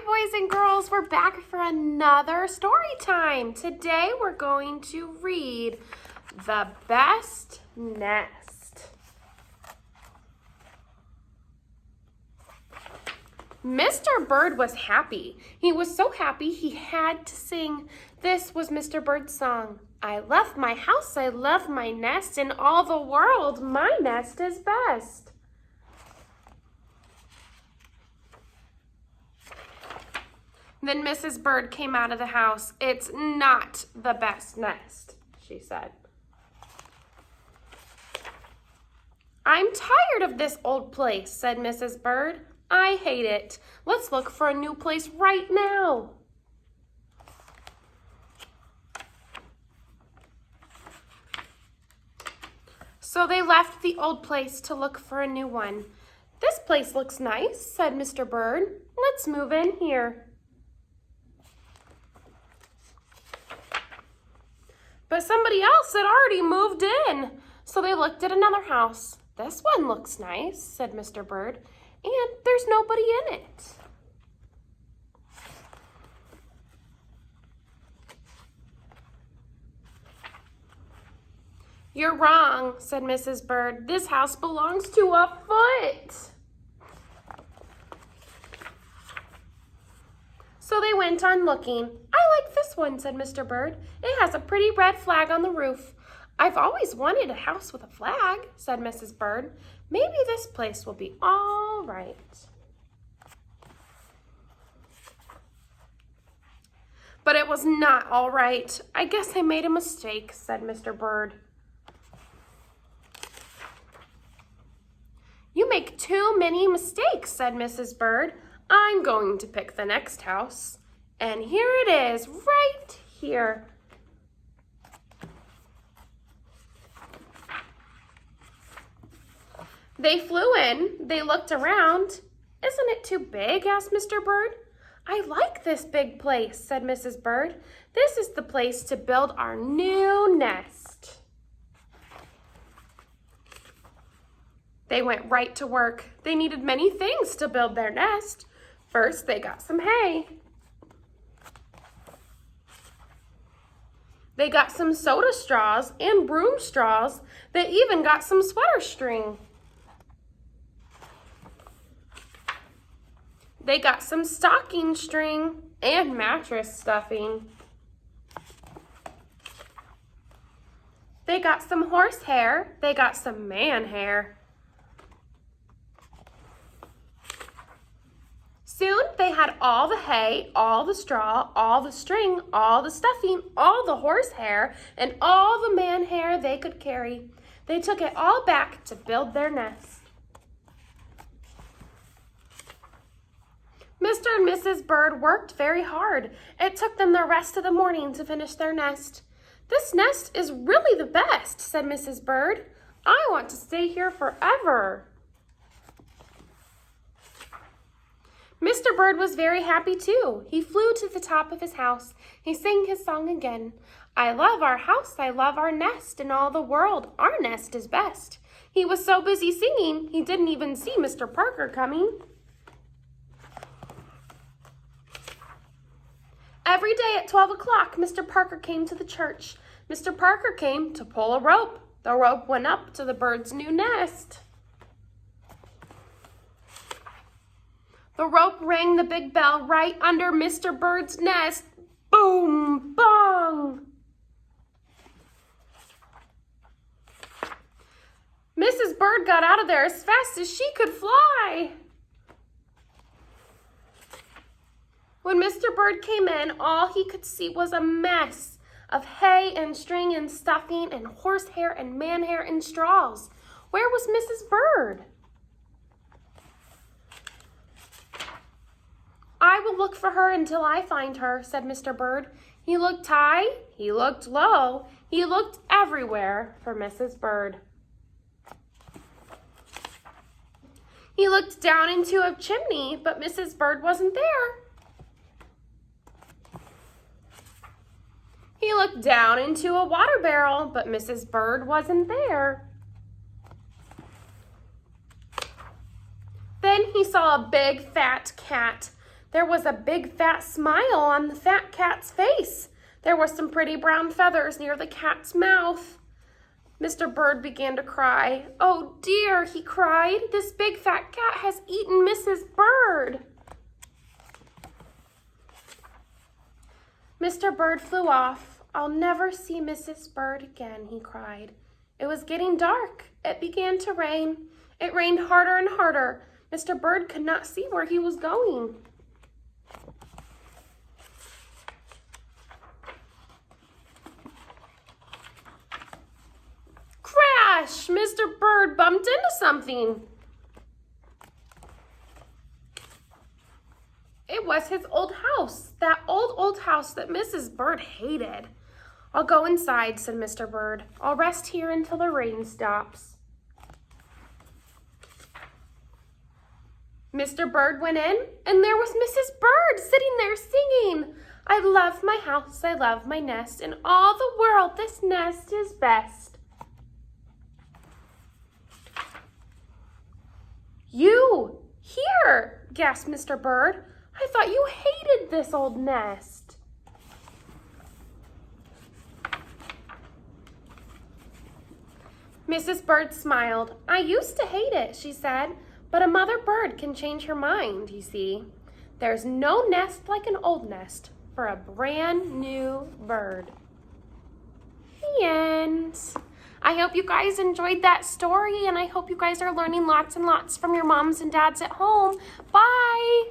boys and girls, we're back for another story time. Today we're going to read The Best Nest. Mr. Bird was happy. He was so happy he had to sing. This was Mr. Bird's song. I left my house, I love my nest, in all the world my nest is best. Then Mrs. Bird came out of the house. It's not the best nest, she said. I'm tired of this old place, said Mrs. Bird. I hate it. Let's look for a new place right now. So they left the old place to look for a new one. This place looks nice, said Mr. Bird. Let's move in here. But somebody else had already moved in, so they looked at another house. This one looks nice, said Mr. Bird, and there's nobody in it. You're wrong, said Mrs. Bird. This house belongs to a foot. So they went on looking. I like this one, said Mr. Bird. It has a pretty red flag on the roof. I've always wanted a house with a flag, said Mrs. Bird. Maybe this place will be all right. But it was not all right. I guess I made a mistake, said Mr. Bird. You make too many mistakes, said Mrs. Bird. I'm going to pick the next house. And here it is, right here. They flew in. They looked around. Isn't it too big? Asked Mr. Bird. I like this big place, said Mrs. Bird. This is the place to build our new nest. They went right to work. They needed many things to build their nest. First, they got some hay. They got some soda straws and broom straws. They even got some sweater string. They got some stocking string and mattress stuffing. They got some horse hair. They got some man hair. Soon they had all the hay, all the straw, all the string, all the stuffing, all the horse hair, and all the man hair they could carry. They took it all back to build their nest. Mr. and Mrs. Bird worked very hard. It took them the rest of the morning to finish their nest. This nest is really the best, said Mrs. Bird. I want to stay here forever. Mr. Bird was very happy too. He flew to the top of his house. He sang his song again. I love our house, I love our nest, in all the world our nest is best. He was so busy singing, he didn't even see Mr. Parker coming. Every day at 12 o'clock, Mr. Parker came to the church. Mr. Parker came to pull a rope. The rope went up to the bird's new nest. The rope rang the big bell right under Mr. Bird's nest. Boom, bong. Mrs. Bird got out of there as fast as she could fly. When Mr. Bird came in, all he could see was a mess of hay and string and stuffing and horsehair and man hair and straws. Where was Mrs. Bird? I will look for her until I find her, said Mr. Bird. He looked high, he looked low, he looked everywhere for Mrs. Bird. He looked down into a chimney, but Mrs. Bird wasn't there. He looked down into a water barrel, but Mrs. Bird wasn't there. Then he saw a big fat cat. There was a big fat smile on the fat cat's face. There were some pretty brown feathers near the cat's mouth. Mr. Bird began to cry. "Oh dear," he cried. "This big fat cat has eaten Mrs. Bird." Mr. Bird flew off. "I'll never see Mrs. Bird again," he cried. It was getting dark. It began to rain. It rained harder and harder. Mr. Bird could not see where he was going. Crash! Mr. Bird bumped into something. It was his old house, that old house that Mrs. Bird hated. "I'll go inside," said Mr. Bird. "I'll rest here until the rain stops." Mr. Bird went in, and there was Mrs. Bird sitting there singing, "I love my house, I love my nest. In all the world, this nest is best." "You, here," gasped Mr. Bird. "I thought you hated this old nest." Mrs. Bird smiled. "I used to hate it," she said, "but a mother bird can change her mind, you see. There's no nest like an old nest for a brand new bird." The end. I hope you guys enjoyed that story, and I hope you guys are learning lots and lots from your moms and dads at home. Bye!